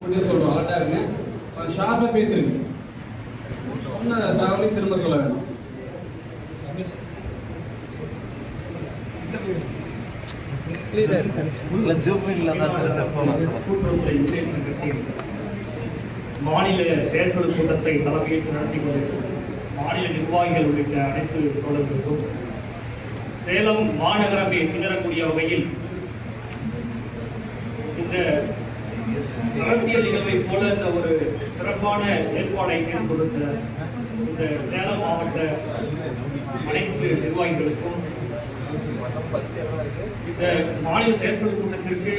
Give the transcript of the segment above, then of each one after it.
கொஞ்சம் சொல்கிறோம் அலர்ட்டாக இருங்க. ஷார்ப்பாக பேசுறீங்க. சொன்ன தகவலையும் திரும்ப சொல்ல வேணும். மாநில செயற்குழு கூட்டத்தை தலைமையேற்று நடத்தி கொண்டிருக்கும் மாநில நிர்வாகிகள் உள்ளிட்ட அனைத்து தோழர்களுக்கும் சேலம் மாநகரமே திணறக்கூடிய வகையில் இந்த அரசியல் நிகழ்வை போல இந்த ஒரு சிறப்பான ஏற்பாடை கொடுத்த இந்த சேலம் மாவட்ட அனைத்து நிர்வாகிகளுக்கும் இந்த மாநில செயற்குழு கூட்டத்திற்கு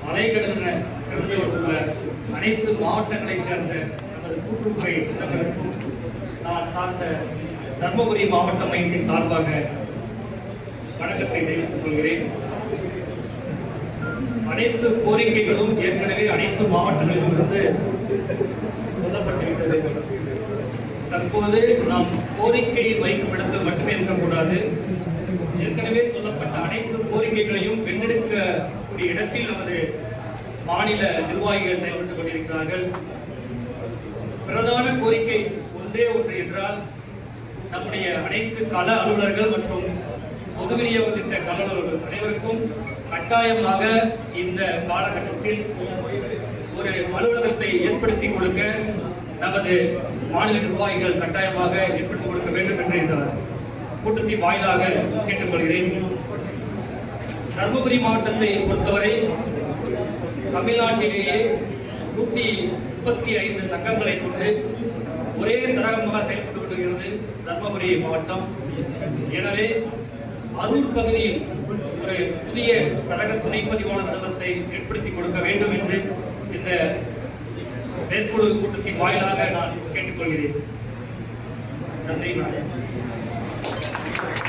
அலைகடன திறந்து வந்துள்ள அனைத்து மாவட்டங்களை சேர்ந்த நமது கூட்டுறவுத்துறை திட்டங்களுக்கும் நான் சார்ந்த தர்மபுரி மாவட்ட மையத்தின் சார்பாக வணக்கத்தை தெரிவித்துக் கொள்கிறேன். அனைத்து கோரிக்கைகளும் ஏற்கனவே அனைத்து மாவட்டங்களிலிருந்து சொல்லப்பட்டிருக்கிறது. தற்போது நாம் கோரிக்கையில் வைக்கும் இடத்தில் மட்டுமே இருக்கக்கூடாது. ஏற்கனவே சொல்லப்பட்ட அனைத்து கோரிக்கைகளையும் வென்றெடுக்கக்கூடிய இடத்தில் நமது மாநில நிர்வாகிகள் செயல்பட்டுக் கொண்டிருக்கிறார்கள். பிரதான கோரிக்கை ஒன்றே ஒன்று என்றால் நம்முடைய அனைத்து கள அலுவலர்கள் மற்றும் பொது விநியோக திட்ட கள அலுவலர்கள் அனைவருக்கும் கட்டாயமாக இந்த காலகட்டத்தில் ஒரு அலுவலகத்தை ஏற்படுத்தி கொடுக்க நமது மாநில நிர்வாகிகள் கட்டாயமாக ஏற்படுத்திக் கொடுக்க வேண்டும் என்று இந்த கூட்டத்தின் வாயிலாக கேட்டுக்கொள்கிறேன். தர்மபுரி மாவட்டத்தை பொறுத்தவரை தமிழ்நாட்டிலேயே 135 சங்கங்களை கொண்டு ஒரே தரகமாக செயல்பட்டு வருகிறது தர்மபுரி மாவட்டம். எனவே அரூர் பகுதியில் ஒரு புதிய தரக துணை பதிவாளர் சங்கத்தை ஏற்படுத்தி கொடுக்க வேண்டும் என்று இந்த செயற்குழு கூட்டத்தின் வாயிலாக நான் கேட்டுக்கொள்கிறேன். நன்றி.